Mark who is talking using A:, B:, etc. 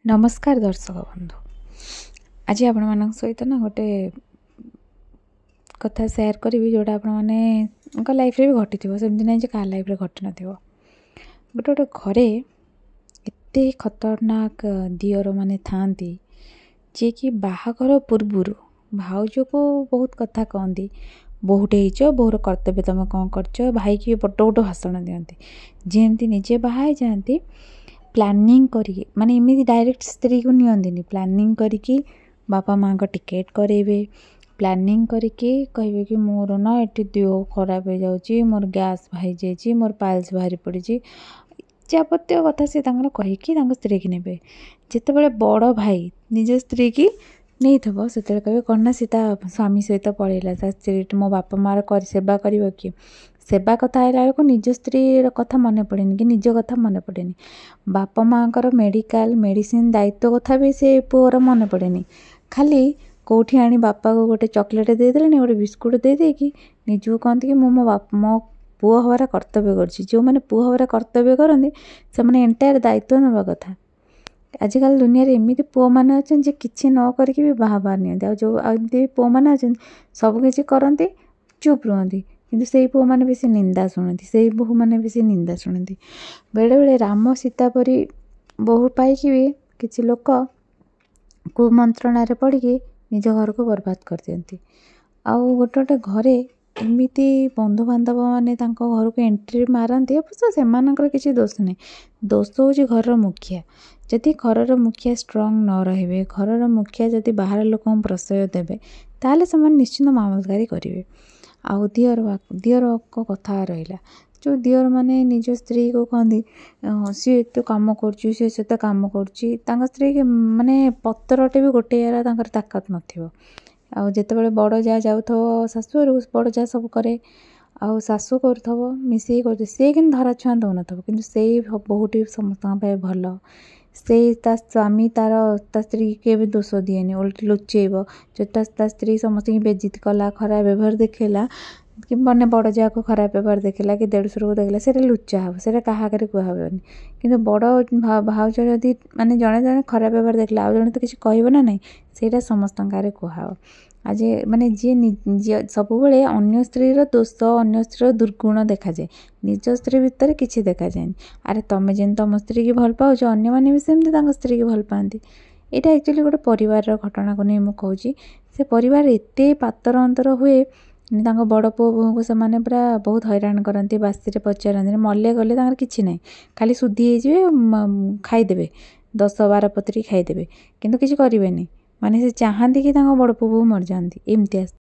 A: नमस्कार दर्शक बंधु। आज आपण मान सहित ना गोटे कथा शेयर करी जोटा आपण मैंने लाइफ रे भी घटी थी सेमती ना क्या लाइफ रे घटी न गोटे गोटे घरे एते खतरनाक दियर माने थांती जे कि बाहाघर पूर्वर भाउज को बहुत कथा कहती बहुटे हो बोर कर्तव्य तुम कौन कर भाई की बड़ बड़ भाषण दिखती जमी निजे बाहा जाती प्लानिंग करी माने एमती डायरेक्ट स्त्री को नियंती प्लानिंग करी बापा माँ को टिकेट करेबे प्लानिंग करके कहे कि मोर ना ये देह खराब हो जाऊँगी मोर गैस बाहरी जाइए मोर पाइल्स बाहरी पड़ी जाबत्य कथा से कहीकि स्त्री की नेबे जिते बड़ भाई निज स्त्री की नहीं थो से कहे कौन ना सी स्वामी सहित पलैला स्त्री मो बापा माँ सेवा कर किए सेवा कथा आला बेलू निज स्त्री कथा मन पड़े कि निज कथा मन पड़े बापा माँ मेडिकल मेडिसिन दायित्व कथा भी से पुअर मन पड़े खाली कौटी आनी बापा को गोटे चॉकलेट देदेले गोटे बिस्कुट दे कि निजू कहती कि मो पुओ हवार कर्तव्य कर जो मैंने पुओ हवार कर्तव्य करते से एंटायर दायित्व नवा कथा आजिकल दुनिया रे एमती पुओ मैंने अच्छे किसी न करके भी बाहर नहीं जो एमती पुओ मैंने अच्छे सबकि करती चुप रुहती किंतु से पुओ मैंने बेसी निंदा शुणती से बोहू मैंने बेसी निंदा शुणती बेले बेले राम सीता परी बोहू पाई भी किसी लोक कुमंत्रणा पड़ी निज घर को बर्बाद कर दियंती आउ गोटे गोटे घरे एमती बंधुबांधव मैंने घर को एंट्री मारती अवश्य से किसी दोष नहीं दोष हूँ घर मुखिया जदि घर मुखिया स्ट्रंग न रे घर मुखिया जदि बाहर लोक प्रश्रय देवे ताले से निश्चित मामलतकारी करेंगे आउ दियर को कथा रहा जो दियर माने निज स्त्री को कहती सी एत कम कर कम कर स्त्री के माने पतरटे भी गोटे ताकत नथिबो आउ जिते बड़ जा जाऊ शाशुर बड़ जा सब करे आउ शाशु कर मिसे कर सी कि धरा छुआ दौन कि से बहुत समस्त भल से स्वामी ता स्त्री के भी दोष दिएनि उल्टी लुचेब जो ता स्त्री समस्त बेजित कला खराब व्यवहार देखला कि मैंने बड़ जा को खराब व्यवहार देखला कि देढ़शुर को देखला से लुचा हम से क्या कहनी कि बड़ भाउज जदि माने जड़े जड़े खराब व्यवहार देखला आउ जड़े तो किसी कह ना ना से समस्त कहब आज माने जी सब अन्य स्त्री दोष अन्य स्त्री दुर्गुण देखा जाए निज स्त्री भितर किसी देखा जाए अरे तुम जेन तुम स्त्री की भल पाओ अन्य मैंने भी सेमती स्त्री की भल पाती यहाँ एक्चुअली गोटे परिवार घटना को नहीं मुझे कहूँ से परिवार एत पातर अंतर हुए बड़ पुओ बोहू को से पूरा बहुत हैरान करती बासी पचारती मले गले किसी ना खाली सुधी हो खाईदे 10-12 पत्री खाईदे किंतु किसी करें माने से चाहती कि बड़ पुओ बोहू मर जाती एमती